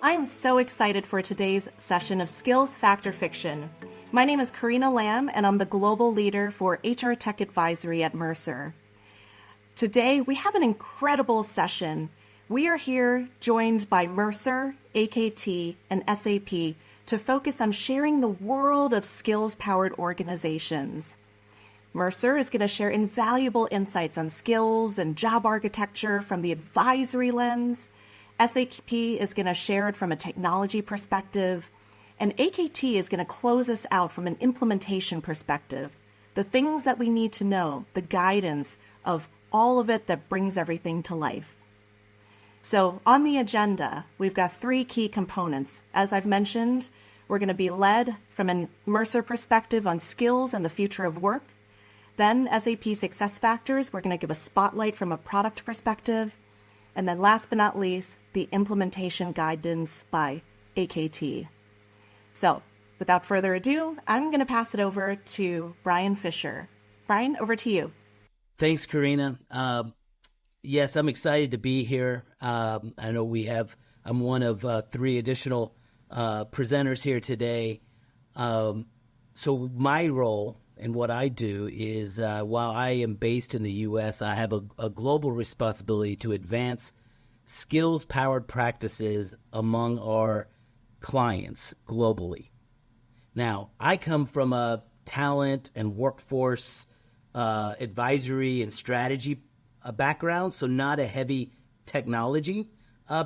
I am so excited for today's session of Skills Fact or Fiction. My name is Karina Lamb, and I'm the Global Leader for HR Tech Advisory at Mercer. Today, we have an incredible session. We are here joined by Mercer, AKT, and SAP to focus on sharing the world of skills-powered organizations. Mercer is going to share invaluable insights on skills and job architecture from the advisory lens. SAP is going to share it from a technology perspective, and AKT is going to close us out from an implementation perspective. The things that we need to know, the guidance of all of it that brings everything to life. So on the agenda, we've got three key components. As I've mentioned, we're going to be led from a Mercer perspective on skills and the future of work. Then SAP Success Factors, we're going to give a spotlight from a product perspective. And then last but not least, the implementation guidance by AKT. So without further ado, I'm going to pass it over to Brian Fisher. Brian, over to you. Thanks, Karina. Yes, I'm excited to be here. I know I'm one of three additional presenters here today. So my role and what I do is, while I am based in the U.S., I have a global responsibility to advance skills-powered practices among our clients globally. Now, I come from a talent and workforce advisory and strategy background, so not a heavy technology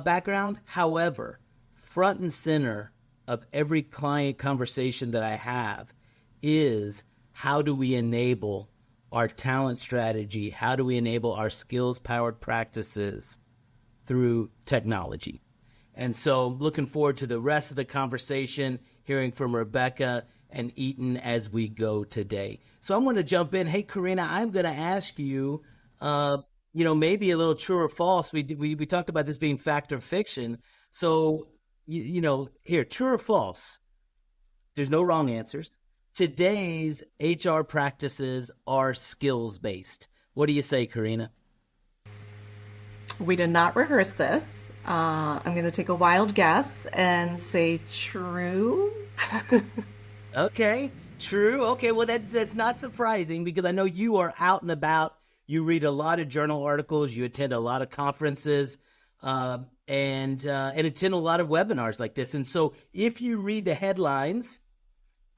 background. However, front and center of every client conversation that I have is how do we enable our talent strategy? How do we enable our skills-powered practices through technology? And so looking forward to the rest of the conversation, hearing from Rebecca and Eaton as we go today. So I'm going to jump in. Hey, Karina, I'm going to ask you, maybe a little true or false. We talked about this being fact or fiction. So, here, true or false? There's no wrong answers. Today's HR practices are skills-based. What do you say, Karina? We did not rehearse this. I'm going to take a wild guess and say true. Okay, true. Okay, well, that's not surprising because I know you are out and about. You read a lot of journal articles. You attend a lot of conferences and attend a lot of webinars like this. And so if you read the headlines,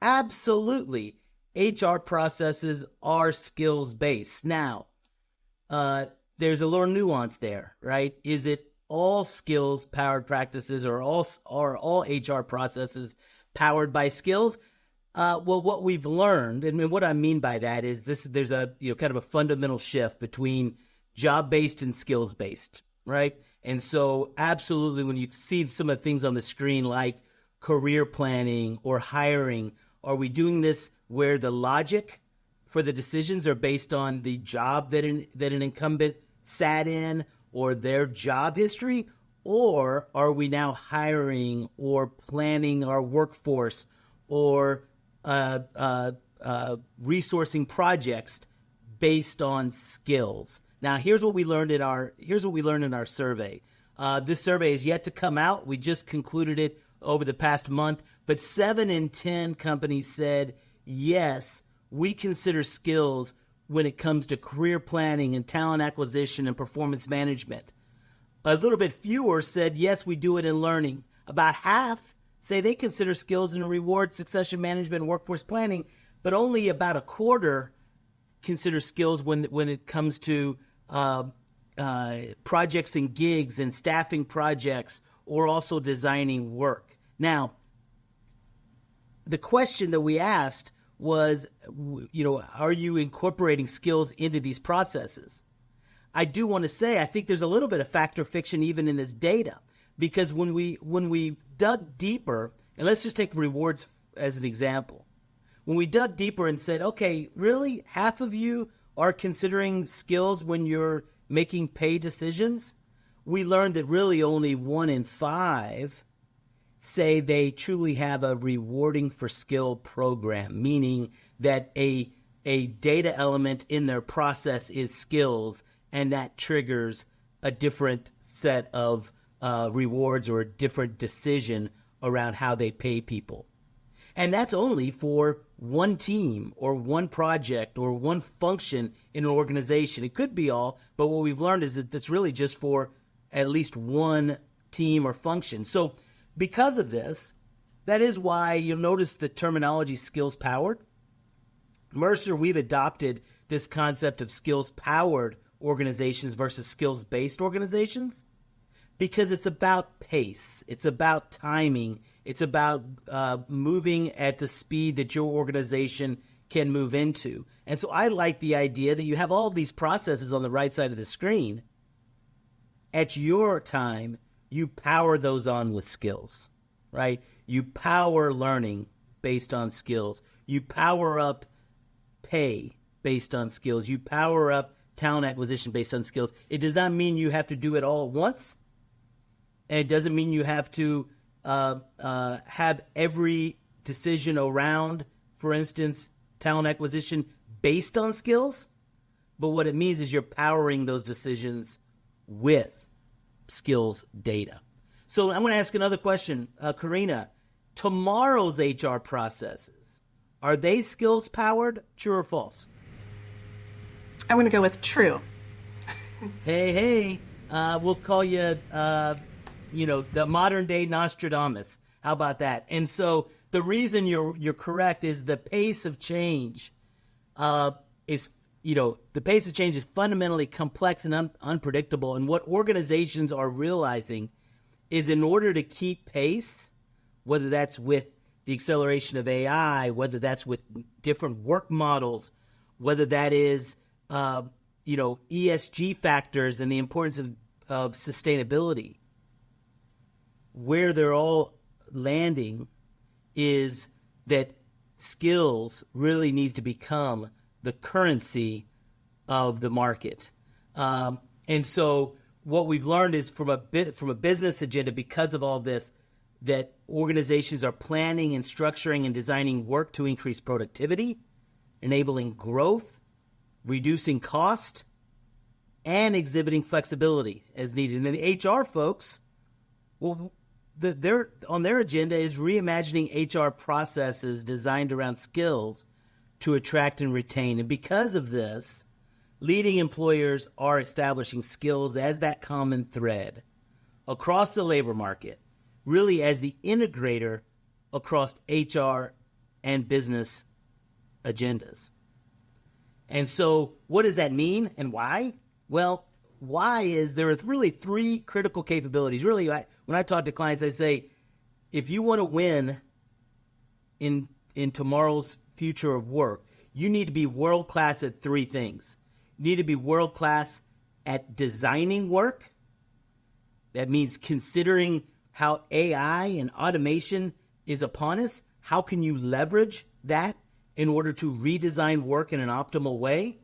absolutely, HR processes are skills-based. Now, there's a little nuance there, right? Is it all skills-powered practices or are all HR processes powered by skills? Well, what we've learned, and what I mean by that is there's a kind of a fundamental shift between job-based and skills-based, right? And so absolutely, when you see some of the things on the screen like career planning or hiring, are we doing this where the logic for the decisions are based on the job that an incumbent sat in or their job history? Or are we now hiring or planning our workforce or resourcing projects based on skills? Now, here's what we learned in our survey. This survey is yet to come out. We just concluded it over the past month, but 7 in 10 companies said, yes, we consider skills when it comes to career planning and talent acquisition and performance management. A little bit fewer said, yes, we do it in learning. About half say they consider skills in reward, succession management, and workforce planning, but only about a quarter consider skills when it comes to projects and gigs and staffing projects or also designing work. Now, the question that we asked was, are you incorporating skills into these processes? I do want to say I think there's a little bit of fact or fiction even in this data, because when we dug deeper, and let's just take rewards as an example. When we dug deeper and said, okay, really, half of you are considering skills when you're making pay decisions, we learned that really only 1 in 5 say they truly have a rewarding for skill program, meaning that a data element in their process is skills, and that triggers a different set of rewards or a different decision around how they pay people. And that's only for one team or one project or one function in an organization. It could be all, but what we've learned is that that's really just for at least one team or function. So because of this, that is why you'll notice the terminology skills powered. Mercer, we've adopted this concept of skills powered organizations versus skills based organizations because it's about pace, it's about timing, it's about moving at the speed that your organization can move into. And so I like the idea that you have all of these processes on the right side of the screen. At your time, you power those on with skills, right? You power learning based on skills. You power up pay based on skills. You power up talent acquisition based on skills. It does not mean you have to do it all at once. And it doesn't mean you have to have every decision around, for instance, talent acquisition based on skills. But what it means is you're powering those decisions with skills data. So I'm going to ask another question. Karina, tomorrow's HR processes, are they skills powered, true or false? I'm going to go with true. Hey, we'll call you, the modern day Nostradamus. How about that? And so the reason you're correct is the pace of change is fundamentally complex and unpredictable. And what organizations are realizing is in order to keep pace, whether that's with the acceleration of AI, whether that's with different work models, whether that is ESG factors and the importance of sustainability, where they're all landing is that skills really needs to become the currency of the market. And so what we've learned is from a business agenda, because of all this, that organizations are planning and structuring and designing work to increase productivity, enabling growth, reducing cost, and exhibiting flexibility as needed. And then the HR folks, well, on their agenda is reimagining HR processes designed around skills to attract and retain. And because of this, leading employers are establishing skills as that common thread across the labor market, really as the integrator across HR and business agendas. And so what does that mean and why? Well, why is there are really three critical capabilities. Really, when I talk to clients, I say, if you want to win in tomorrow's future of work, you need to be world-class at three things. You need to be world-class at designing work. That means considering how AI and automation is upon us. How can you leverage that in order to redesign work in an optimal way?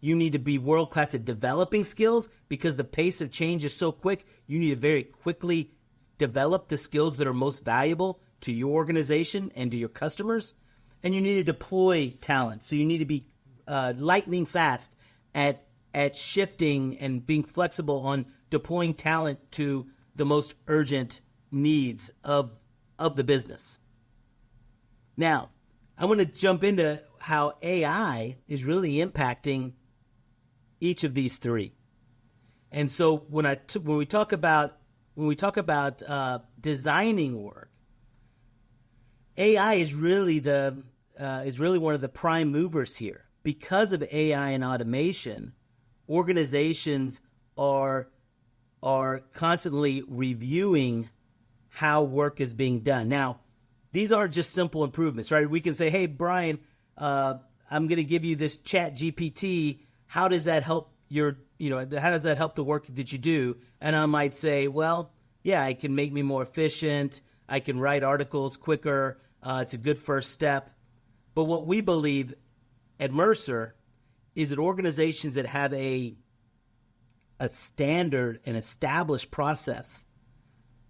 You need to be world-class at developing skills because the pace of change is so quick. You need to very quickly develop the skills that are most valuable to your organization and to your customers. And you need to deploy talent. So you need to be lightning fast at shifting and being flexible on deploying talent to the most urgent needs of the business. Now, I want to jump into how AI is really impacting each of these three. And so when we talk about designing work, AI is really one of the prime movers here. Because of AI and automation, organizations are constantly reviewing how work is being done. Now, these aren't just simple improvements, right? We can say, hey, Brian, I'm going to give you this chat GPT. How does that help how does that help the work that you do? And I might say, well, yeah, it can make me more efficient. I can write articles quicker. It's a good first step. But what we believe at Mercer is that organizations that have a standard and established process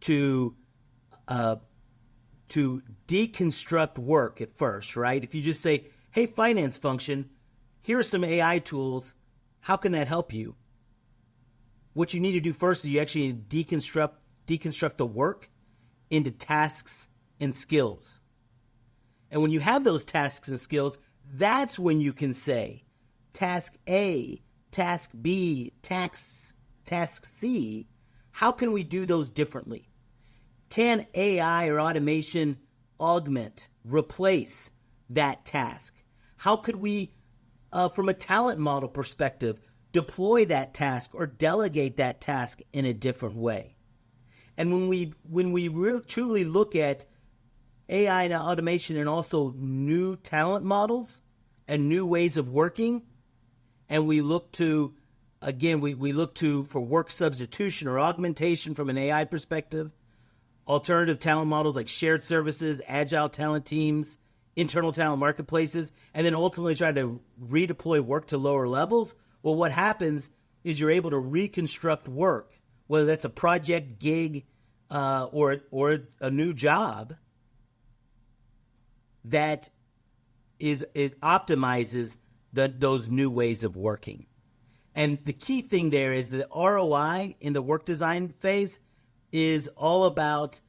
to deconstruct work at first, right? If you just say, hey, finance function, here are some AI tools. How can that help you? what you need to do first is you actually deconstruct the work into tasks and skills. And when you have those tasks and skills, that's when you can say task A, task B, task C. How can we do those differently? Can AI or automation augment, replace that task? How could we, from a talent model perspective, deploy that task or delegate that task in a different way? And when we truly look at AI and automation and also new talent models and new ways of working, and we look to, again, we look to for work substitution or augmentation from an AI perspective, alternative talent models like shared services, agile talent teams, internal talent marketplaces, and then ultimately try to redeploy work to lower levels. Well, what happens is you're able to reconstruct work, whether that's a project, gig, or a new job, that it optimizes those new ways of working. And the key thing there is the ROI in the work design phase is all about,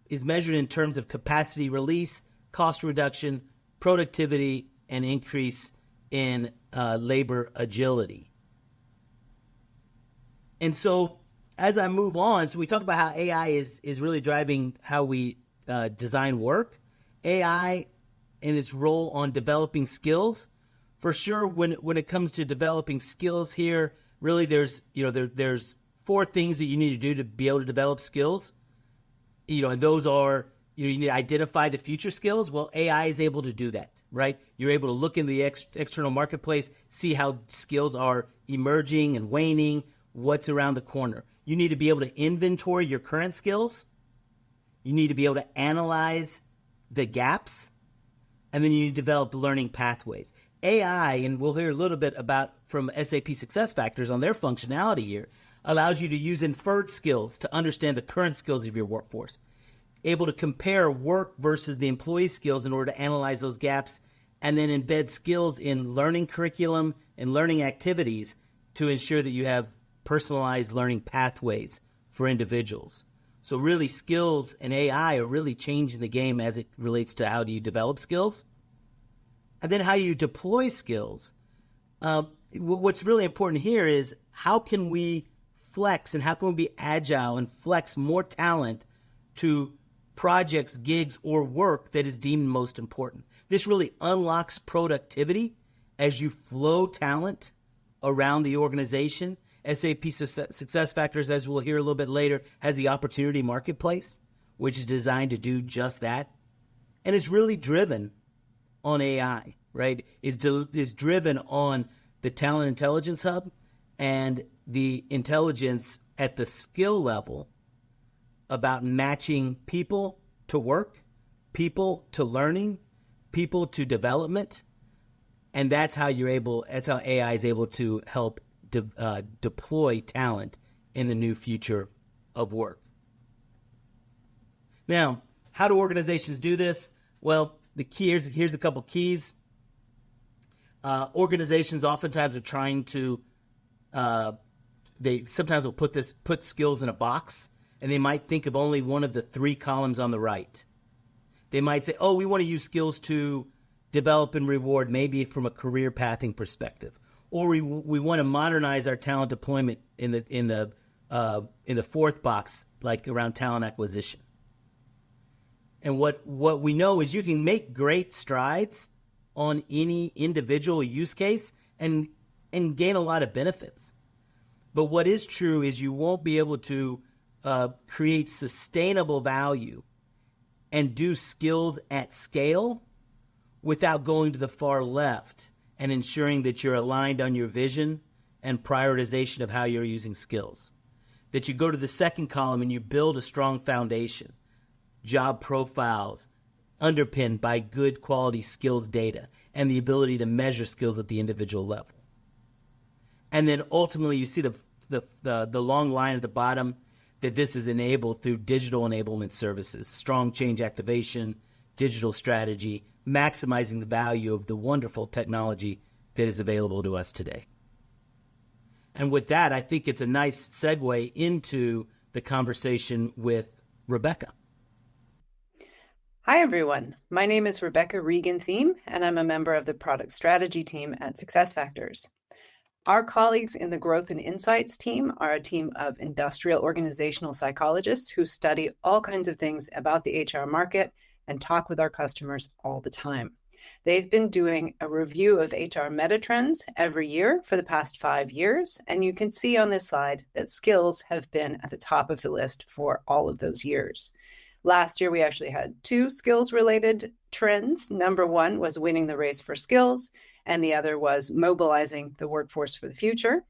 is measured in terms of capacity release, cost reduction, productivity, and increase in labor agility. And so as I move on, so we talked about how AI is really driving how we design work. AI and its role on developing skills. For sure, when it comes to developing skills here, really there's 4 things that you need to do to be able to develop skills. And those are, you need to identify the future skills. Well, AI is able to do that, right? You're able to look in the external marketplace, see how skills are emerging and waning, what's around the corner. You need to be able to inventory your current skills. You need to be able to analyze the gaps, and then you need to develop learning pathways. AI, and we'll hear a little bit about from SAP SuccessFactors on their functionality here, allows you to use inferred skills to understand the current skills of your workforce, able to compare work versus the employee skills in order to analyze those gaps, and then embed skills in learning curriculum and learning activities to ensure that you have personalized learning pathways for individuals. So really, skills and AI are really changing the game as it relates to how do you develop skills. And then how you deploy skills. What's really important here is how can we flex and how can we be agile and flex more talent to projects, gigs, or work that is deemed most important. This really unlocks productivity as you flow talent around the organization. SAP SuccessFactors, as we'll hear a little bit later, has the opportunity marketplace, which is designed to do just that. And it's really driven on AI, right? It's driven on the Talent Intelligence Hub and the intelligence at the skill level about matching people to work, people to learning, people to development. And that's how AI is able to help deploy talent in the new future of work. Now, how do organizations do this? Well, the key here's a couple keys. Organizations oftentimes are trying to they sometimes will put skills in a box, and they might think of only one of the 3 columns on the right. They might say, "Oh, we want to use skills to develop and reward, maybe from a career pathing perspective." Or we want to modernize our talent deployment in the 4th box, like around talent acquisition. And what we know is you can make great strides on any individual use case and gain a lot of benefits. But what is true is you won't be able to create sustainable value and do skills at scale without going to the far left and ensuring that you're aligned on your vision and prioritization of how you're using skills. That you go to the 2nd column and you build a strong foundation, job profiles underpinned by good quality skills data and the ability to measure skills at the individual level. And then ultimately you see the long line at the bottom that this is enabled through digital enablement services, strong change activation, digital strategy, maximizing the value of the wonderful technology that is available to us today. And with that, I think it's a nice segue into the conversation with Rebecca. Hi, everyone. My name is Rebecca Regan-Thiem, and I'm a member of the product strategy team at SuccessFactors. Our colleagues in the Growth and Insights team are a team of industrial organizational psychologists who study all kinds of things about the HR market and talk with our customers all the time. They've been doing a review of HR meta trends every year for the past 5 years, and you can see on this slide that skills have been at the top of the list for all of those years. Last year, we actually had 2 skills-related trends. Number 1 was winning the race for skills, and the other was mobilizing the workforce for the future.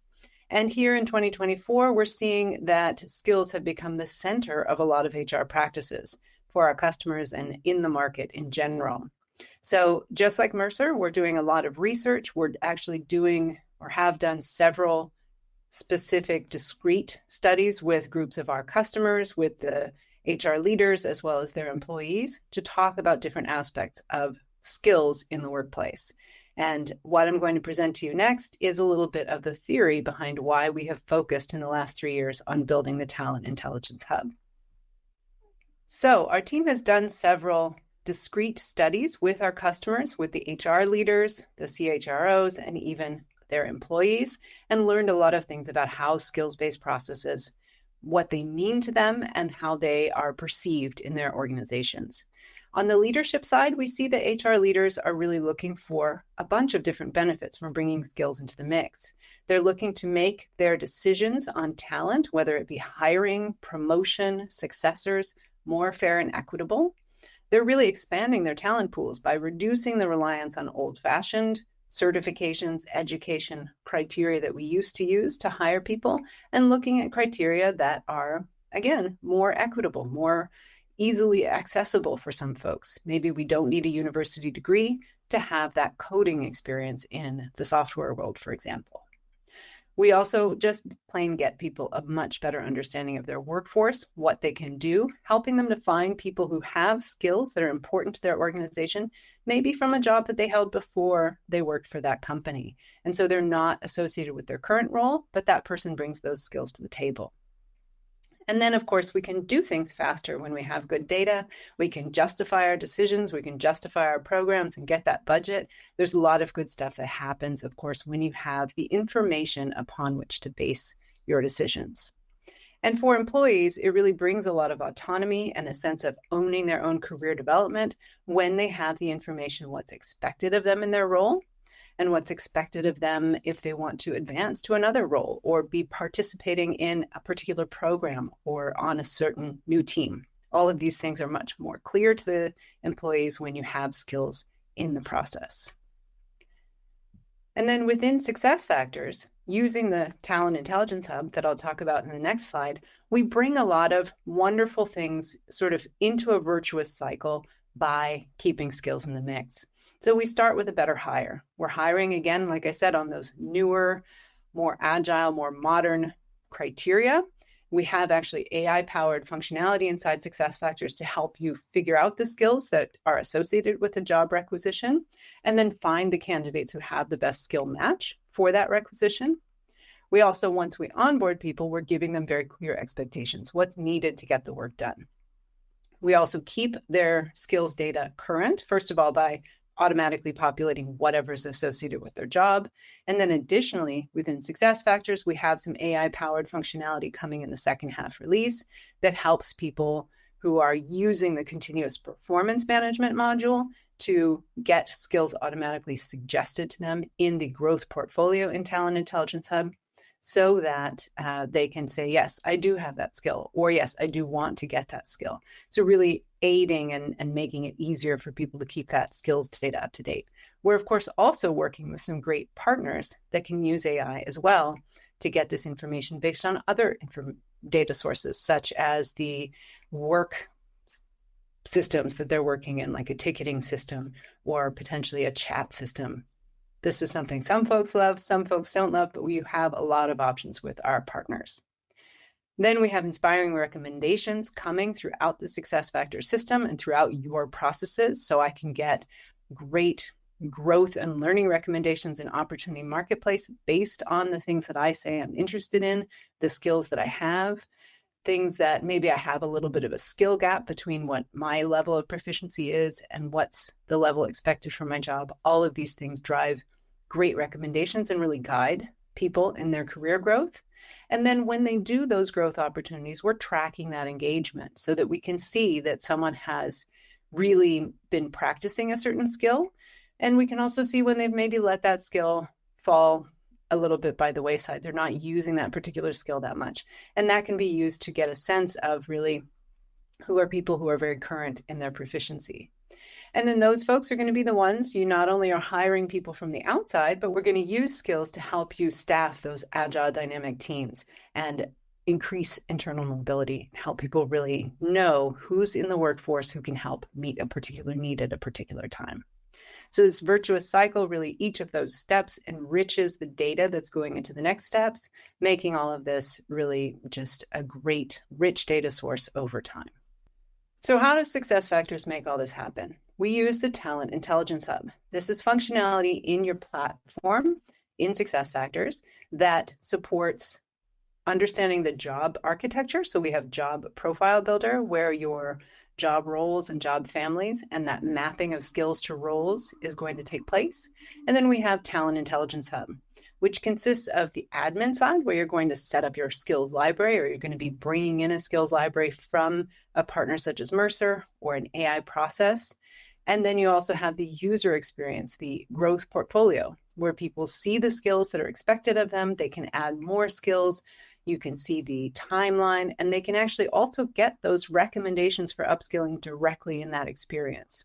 And here in 2024, we're seeing that skills have become the center of a lot of HR practices for our customers and in the market in general. So just like Mercer, we're doing a lot of research. We're actually doing or have done several specific discrete studies with groups of our customers, with the HR leaders, as well as their employees, to talk about different aspects of skills in the workplace. And what I'm going to present to you next is a little bit of the theory behind why we have focused in the last 3 years on building the Talent Intelligence Hub. So our team has done several discrete studies with our customers, with the HR leaders, the CHROs, and even their employees, and learned a lot of things about how skills-based processes, what they mean to them, and how they are perceived in their organizations. On the leadership side, we see that HR leaders are really looking for a bunch of different benefits from bringing skills into the mix. They're looking to make their decisions on talent, whether it be hiring, promotion, successors, more fair and equitable. They're really expanding their talent pools by reducing the reliance on old-fashioned certifications, education, criteria that we used to use to hire people, and looking at criteria that are, again, more equitable, more easily accessible for some folks. Maybe we don't need a university degree to have that coding experience in the software world, for example. We also just plain get people a much better understanding of their workforce, what they can do, helping them to find people who have skills that are important to their organization, maybe from a job that they held before they worked for that company. And so they're not associated with their current role, but that person brings those skills to the table. And then, of course, we can do things faster when we have good data. We can justify our decisions. We can justify our programs and get that budget. There's a lot of good stuff that happens, of course, when you have the information upon which to base your decisions. And for employees, it really brings a lot of autonomy and a sense of owning their own career development when they have the information, what's expected of them in their role, and what's expected of them if they want to advance to another role or be participating in a particular program or on a certain new team. All of these things are much more clear to the employees when you have skills in the process. And then within SuccessFactors, using the Talent Intelligence Hub that I'll talk about in the next slide, we bring a lot of wonderful things sort of into a virtuous cycle by keeping skills in the mix. So we start with a better hire. We're hiring, again, like I said, on those newer, more agile, more modern criteria. We have actually AI-powered functionality inside SuccessFactors to help you figure out the skills that are associated with a job requisition, and then find the candidates who have the best skill match for that requisition. We also, once we onboard people, we're giving them very clear expectations, what's needed to get the work done. We also keep their skills data current, first of all, by automatically populating whatever is associated with their job. And then additionally, within SuccessFactors, we have some AI-powered functionality coming in the second half release that helps people who are using the continuous performance management module to get skills automatically suggested to them in the growth portfolio in Talent Intelligence Hub, so that they can say, yes, I do have that skill, or yes, I do want to get that skill. So really aiding and making it easier for people to keep that skills data up to date. We're, of course, also working with some great partners that can use AI as well to get this information based on other data sources, such as the work systems that they're working in, like a ticketing system or potentially a chat system. This is something some folks love, some folks don't love, but we have a lot of options with our partners. Then we have inspiring recommendations coming throughout the SuccessFactors system and throughout your processes, so I can get great growth and learning recommendations in Opportunity Marketplace based on the things that I say I'm interested in, the skills that I have, things that maybe I have a little bit of a skill gap between what my level of proficiency is and what's the level expected from my job. All of these things drive great recommendations and really guide people in their career growth. And then when they do those growth opportunities, we're tracking that engagement so that we can see that someone has really been practicing a certain skill. And we can also see when they've maybe let that skill fall a little bit by the wayside. They're not using that particular skill that much. And that can be used to get a sense of really who are people who are very current in their proficiency. And then those folks are going to be the ones you not only are hiring people from the outside, but we're going to use skills to help you staff those agile dynamic teams and increase internal mobility, help people really know who's in the workforce who can help meet a particular need at a particular time. So this virtuous cycle, really each of those steps enriches the data that's going into the next steps, making all of this really just a great, rich data source over time. So how does SuccessFactors make all this happen? We use the Talent Intelligence Hub. This is functionality in your platform in SuccessFactors that supports understanding the job architecture. So we have Job Profile Builder, where your job roles and job families and that mapping of skills to roles is going to take place. And then we have Talent Intelligence Hub, which consists of the admin side, where you're going to set up your skills library, or you're going to be bringing in a skills library from a partner such as Mercer or an AI process. And then you also have the user experience, the growth portfolio, where people see the skills that are expected of them. They can add more skills. You can see the timeline, and they can actually also get those recommendations for upskilling directly in that experience.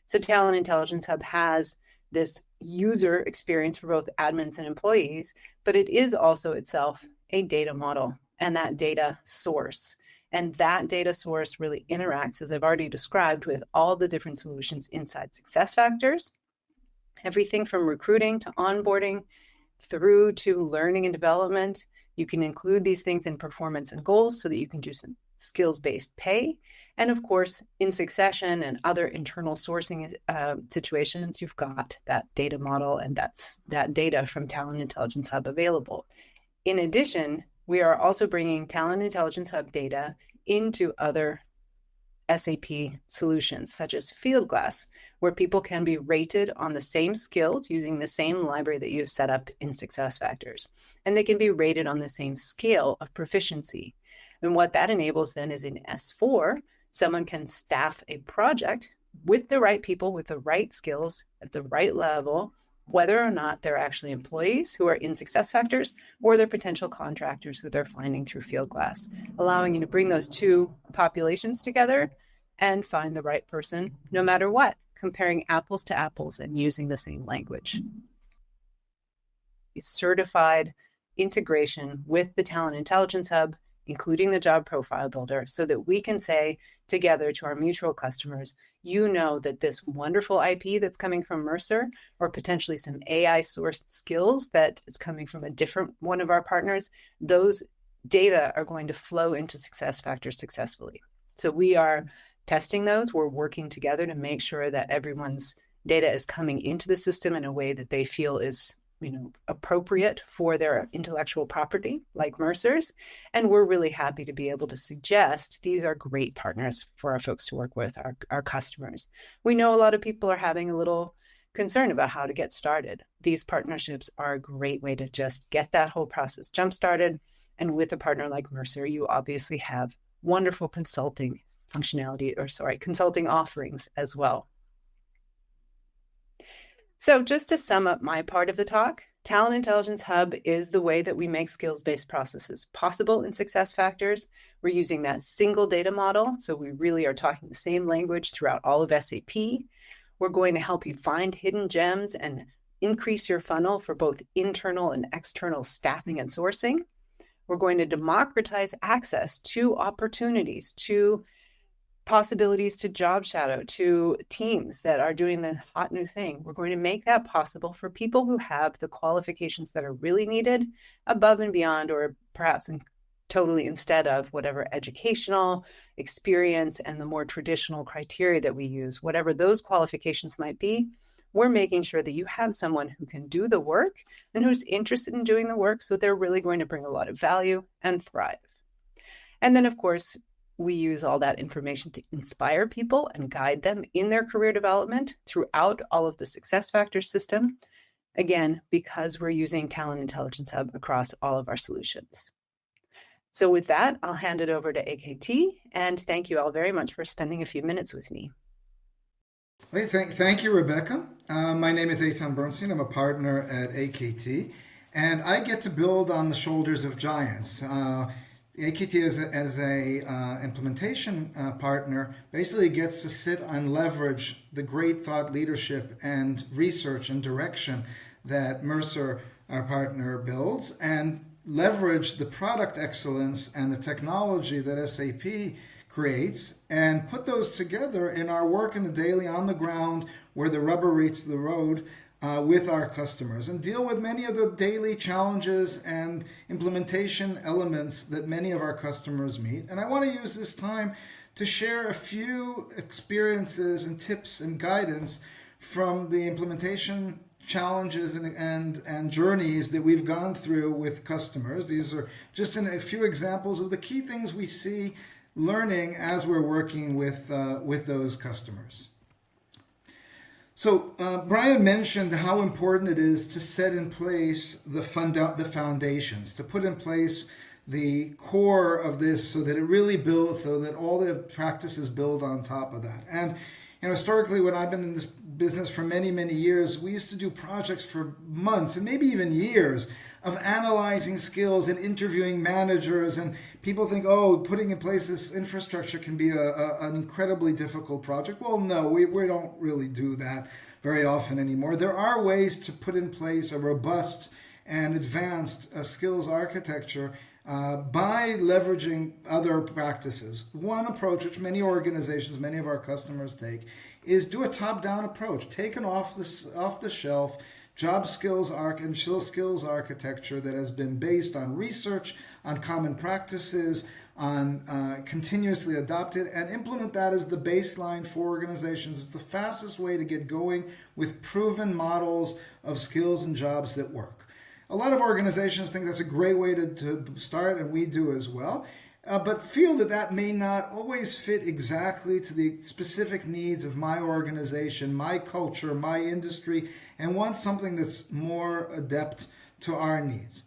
So Talent Intelligence Hub has this user experience for both admins and employees, but it is also itself a data model and that data source. And that data source really interacts, as I've already described, with all the different solutions inside SuccessFactors, everything from recruiting to onboarding through to learning and development. You can include these things in performance and goals so that you can do some skills-based pay. And of course, in succession and other internal sourcing situations, you've got that data model and that data from Talent Intelligence Hub available. In addition, we are also bringing Talent Intelligence Hub data into other SAP solutions, such as Fieldglass, where people can be rated on the same skills using the same library that you've set up in SuccessFactors. And they can be rated on the same scale of proficiency. And what that enables then is in S4, someone can staff a project with the right people, with the right skills, at the right level, whether or not they're actually employees who are in SuccessFactors or they're potential contractors who they're finding through Fieldglass, allowing you to bring those two populations together and find the right person no matter what, comparing apples to apples and using the same language. Certified integration with the Talent Intelligence Hub, including the Job Profile Builder, so that we can say together to our mutual customers, you know that this wonderful IP that's coming from Mercer, or potentially some AI sourced skills that is coming from a different one of our partners, those data are going to flow into SuccessFactors successfully. So we are testing those. We're working together to make sure that everyone's data is coming into the system in a way that they feel is appropriate for their intellectual property, like Mercer's. And we're really happy to be able to suggest these are great partners for our folks to work with, our customers. We know a lot of people are having a little concern about how to get started. These partnerships are a great way to just get that whole process jump-started. And with a partner like Mercer, you obviously have wonderful consulting offerings as well. So just to sum up my part of the talk, Talent Intelligence Hub is the way that we make skills-based processes possible in SuccessFactors. We're using that single data model, so we really are talking the same language throughout all of SAP. We're going to help you find hidden gems and increase your funnel for both internal and external staffing and sourcing. We're going to democratize access to opportunities, to possibilities to job shadow, to teams that are doing the hot new thing. We're going to make that possible for people who have the qualifications that are really needed above and beyond, or perhaps totally instead of whatever educational experience and the more traditional criteria that we use, whatever those qualifications might be. we're making sure that you have someone who can do the work and who's interested in doing the work, so they're really going to bring a lot of value and thrive. And then, of course, we use all that information to inspire people and guide them in their career development throughout all of the SuccessFactors system, again, because we're using Talent Intelligence Hub across all of our solutions. So with that, I'll hand it over to AKT, and thank you all very much for spending a few minutes with me. Hey, thank you, Rebecca. My name is Eitan Bernstein. I'm a partner at AKT, and I get to build on the shoulders of giants. AKT as a implementation partner basically gets to sit and leverage the great thought leadership and research and direction that Mercer, our partner, builds, and leverage the product excellence and the technology that SAP creates, and put those together in our work in the daily on the ground where the rubber meets the road with our customers, and deal with many of the daily challenges and implementation elements that many of our customers meet. And I want to use this time to share a few experiences and tips and guidance from the implementation challenges and journeys that we've gone through with customers. These are just a few examples of the key things we see learning as we're working with those customers. So Brian mentioned how important it is to set in place the foundations, to put in place the core of this so that it really builds, so that all the practices build on top of that. And historically, when I've been in this business for many, many years, we used to do projects for months and maybe even years of analyzing skills and interviewing managers. And people think, oh, putting in place this infrastructure can be an incredibly difficult project. Well, no, we don't really do that very often anymore. There are ways to put in place a robust and advanced skills architecture by leveraging other practices. One approach which many organizations, many of our customers take, is do a top-down approach. Take an off-the-shelf job skills and skills architecture that has been based on research, on common practices, on continuously adopted, and implement that as the baseline for organizations. It's the fastest way to get going with proven models of skills and jobs that work. A lot of organizations think that's a great way to start, and we do as well, but feel that may not always fit exactly to the specific needs of my organization, my culture, my industry, and want something that's more adept to our needs.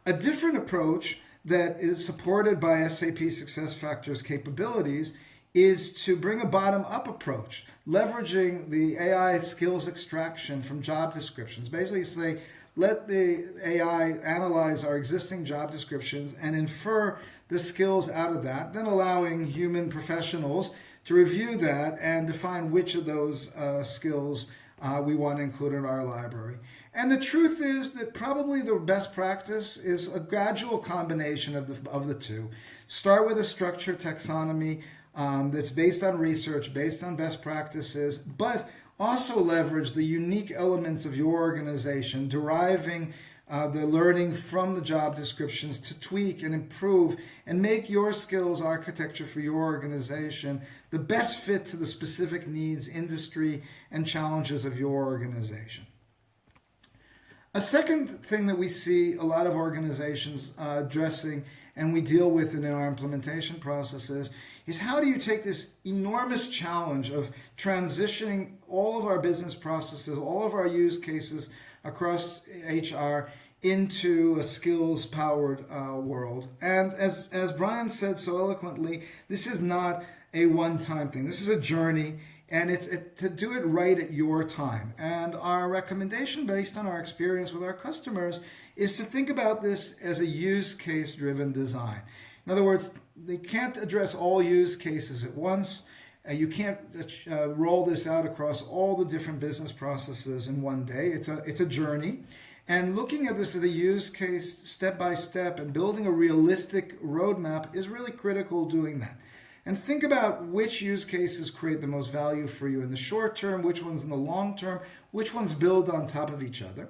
A different approach that is supported by SAP SuccessFactors capabilities is to bring a bottom-up approach, leveraging the AI skills extraction from job descriptions. Basically say, let the AI analyze our existing job descriptions and infer the skills out of that, then allowing human professionals to review that and define which of those skills we want to include in our library. And the truth is that probably the best practice is a gradual combination of the two. Start with a structured taxonomy that's based on research, based on best practices, but also leverage the unique elements of your organization, deriving the learning from the job descriptions to tweak and improve and make your skills architecture for your organization the best fit to the specific needs, industry, and challenges of your organization. A second thing that we see a lot of organizations addressing and we deal with it in our implementation processes is how do you take this enormous challenge of transitioning all of our business processes, all of our use cases across HR into a skills-powered world. And as Brian said so eloquently, this is not a one-time thing. This is a journey, and it's to do it right at your time. And our recommendation based on our experience with our customers is to think about this as a use case-driven design. In other words, they can't address all use cases at once. You can't roll this out across all the different business processes in one day. It's a journey. And looking at this as a use case step by step and building a realistic roadmap is really critical doing that. And think about which use cases create the most value for you in the short term, which ones in the long term, which ones build on top of each other.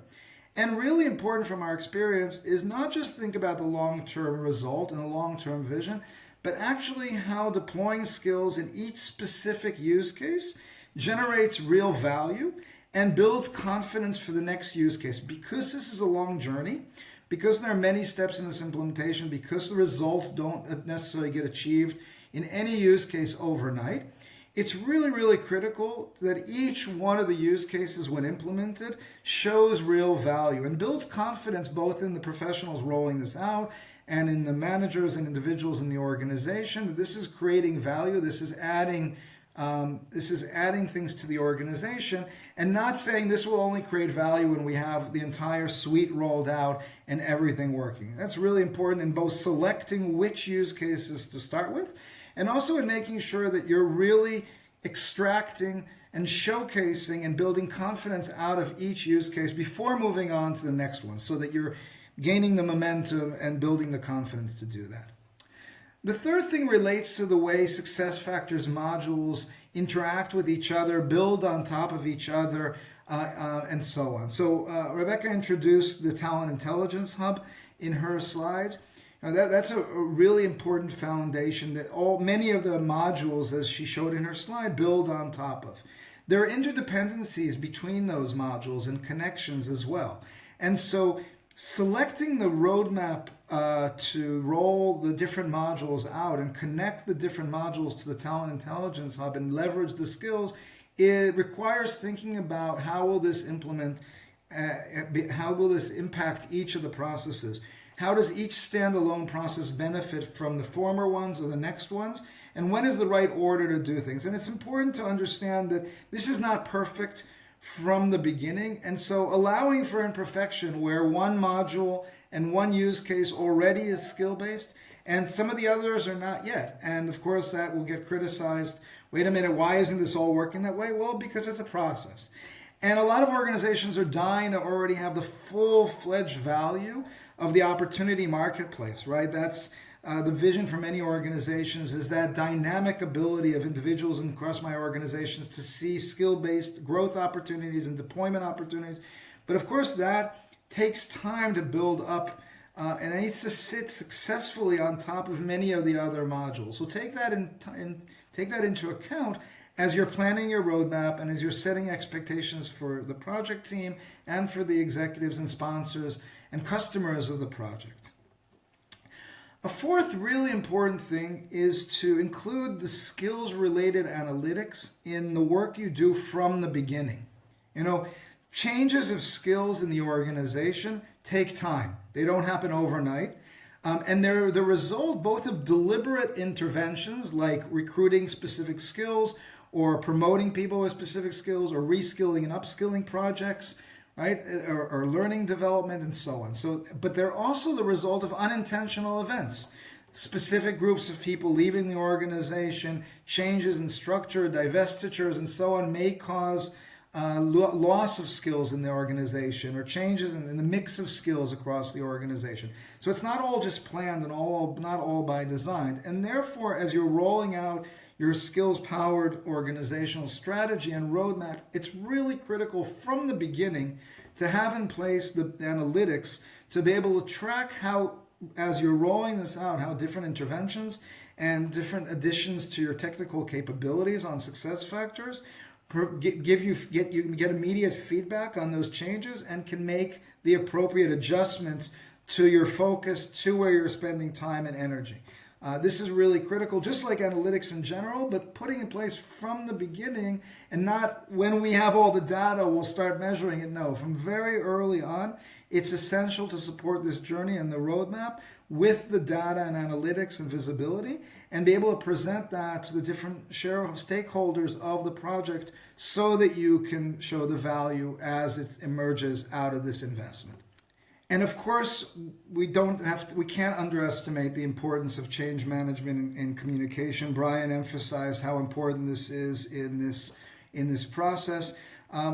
And really important from our experience is not just think about the long-term result and the long-term vision, but actually how deploying skills in each specific use case generates real value and builds confidence for the next use case. Because this is a long journey, because there are many steps in this implementation, because the results don't necessarily get achieved in any use case overnight, it's really, really critical that each one of the use cases, when implemented, shows real value and builds confidence both in the professionals rolling this out and in the managers and individuals in the organization that this is creating value, this is adding things to the organization, and not saying this will only create value when we have the entire suite rolled out and everything working. That's really important in both selecting which use cases to start with, and also in making sure that you're really extracting and showcasing and building confidence out of each use case before moving on to the next one, so that you're gaining the momentum and building the confidence to do that. The third thing relates to the way SuccessFactors modules interact with each other, build on top of each other, and so on. So Rebecca introduced the Talent Intelligence Hub in her slides. Now that's a really important foundation that many of the modules, as she showed in her slide, build on top of. There are interdependencies between those modules and connections as well. And so selecting the roadmap to roll the different modules out and connect the different modules to the Talent Intelligence Hub and leverage the skills, it requires thinking about how will this impact each of the processes. How does each standalone process benefit from the former ones or the next ones? And when is the right order to do things? And it's important to understand that this is not perfect from the beginning. And so allowing for imperfection where one module and one use case already is skill-based and some of the others are not yet. And of course that will get criticized. Wait a minute, why isn't this all working that way? Well, because it's a process. And a lot of organizations are dying to already have the full-fledged value of the opportunity marketplace, right? That's the vision for many organizations, is that dynamic ability of individuals and across my organizations to see skill-based growth opportunities and deployment opportunities. But of course, that takes time to build up and it needs to sit successfully on top of many of the other modules. So take that into account as you're planning your roadmap and as you're setting expectations for the project team and for the executives and sponsors and customers of the project. A fourth really important thing is to include the skills-related analytics in the work you do from the beginning. Changes of skills in the organization take time. They don't happen overnight. And they're the result both of deliberate interventions like recruiting specific skills or promoting people with specific skills or reskilling and upskilling projects, right? Or learning development and so on. But they're also the result of unintentional events. Specific groups of people leaving the organization, changes in structure, divestitures, and so on may cause loss of skills in the organization or changes in the mix of skills across the organization. So it's not all just planned and not all by design. And therefore, as you're rolling out your skills-powered organizational strategy and roadmap, it's really critical from the beginning to have in place the analytics to be able to track how, as you're rolling this out, how different interventions and different additions to your technical capabilities on SuccessFactors get immediate feedback on those changes and can make the appropriate adjustments to your focus, to where you're spending time and energy. This is really critical, just like analytics in general, but putting in place from the beginning and not when we have all the data, we'll start measuring it. No, from very early on, it's essential to support this journey and the roadmap with the data and analytics and visibility and be able to present that to the different stakeholders of the project so that you can show the value as it emerges out of this investment. And of course, we can't underestimate the importance of change management in communication. Brian emphasized how important this is in this process.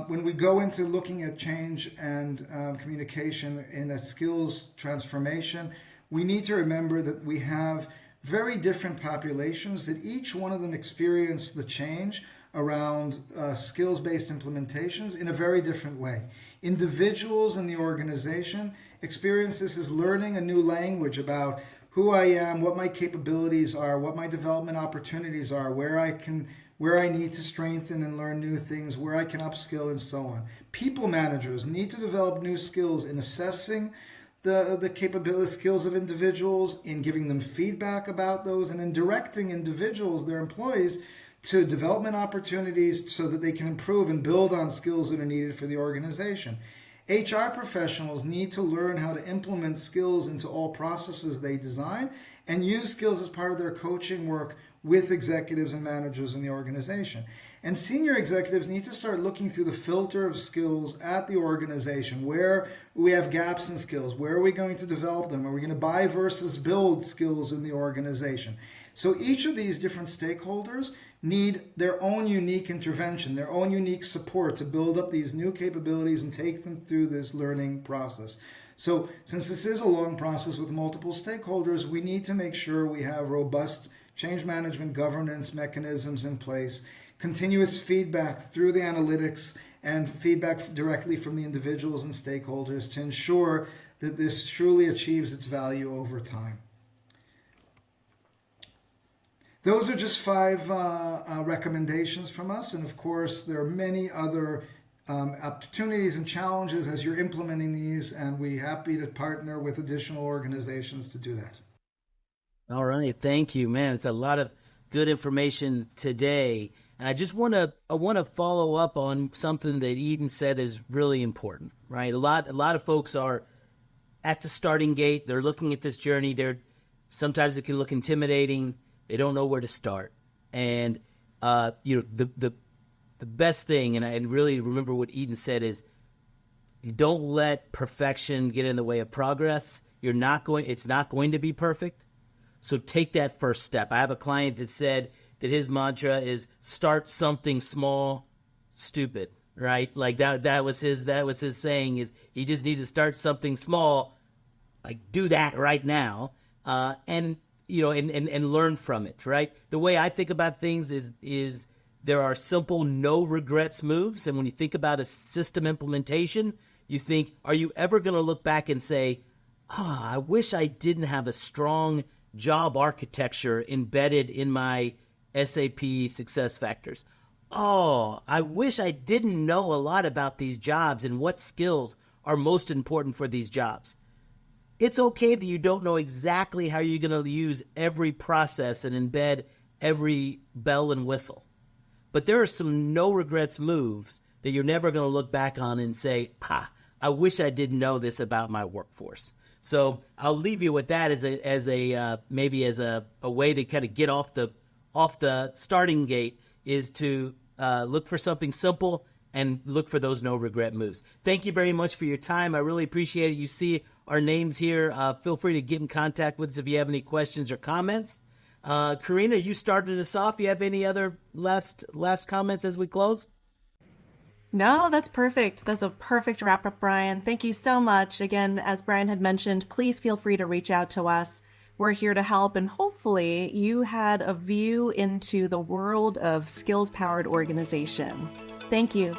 When we go into looking at change and communication in a skills transformation, we need to remember that we have very different populations, that each one of them experience the change around skills-based implementations in a very different way. Individuals in the organization experience this as learning a new language about who I am, what my capabilities are, what my development opportunities are, where I need to strengthen and learn new things, where I can upskill, and so on. People managers need to develop new skills in assessing the capability skills of individuals, in giving them feedback about those, and in directing individuals, their employees, to development opportunities so that they can improve and build on skills that are needed for the organization. HR professionals need to learn how to implement skills into all processes they design and use skills as part of their coaching work with executives and managers in the organization. And senior executives need to start looking through the filter of skills at the organization, where we have gaps in skills, where are we going to develop them, are we going to buy versus build skills in the organization. So each of these different stakeholders need their own unique intervention, their own unique support to build up these new capabilities and take them through this learning process. So since this is a long process with multiple stakeholders, we need to make sure we have robust change management governance mechanisms in place, continuous feedback through the analytics, and feedback directly from the individuals and stakeholders to ensure that this truly achieves its value over time. Those are just 5 recommendations from us, and of course there are many other opportunities and challenges as you're implementing these, and we're happy to partner with additional organizations to do that. All right, thank you, man. It's a lot of good information today, and I just want to follow up on something that Eden said is really important, right? A lot of folks are at the starting gate. They're looking at this journey. Sometimes it can look intimidating. They don't know where to start, and the best thing, and I really remember what Eden said, is you don't let perfection get in the way of progress. It's not going to be perfect, so take that first step. I have a client that said that his mantra is start something small, stupid, right? Like that was his saying, is he just needs to start something small, like do that right now, and learn from it, right? The way I think about things is there are simple no regrets moves. And when you think about a system implementation, you think, are you ever going to look back and say, I wish I didn't have a strong job architecture embedded in my SAP success factors. I wish I didn't know a lot about these jobs and what skills are most important for these jobs. It's okay that you don't know exactly how you're going to use every process and embed every bell and whistle. But there are some no regrets moves that you're never going to look back on and say, I wish I didn't know this about my workforce. So I'll leave you with that as a way to kind of get off the starting gate, is to look for something simple and look for those no regret moves. Thank you very much for your time. I really appreciate it. You see our names here. Feel free to get in contact with us if you have any questions or comments. Karina, you started us off. You have any other last comments as we close? No, that's perfect. That's a perfect wrap up, Brian. Thank you so much. Again, as Brian had mentioned, please feel free to reach out to us. We're here to help, and hopefully you had a view into the world of skills-powered organization. Thank you.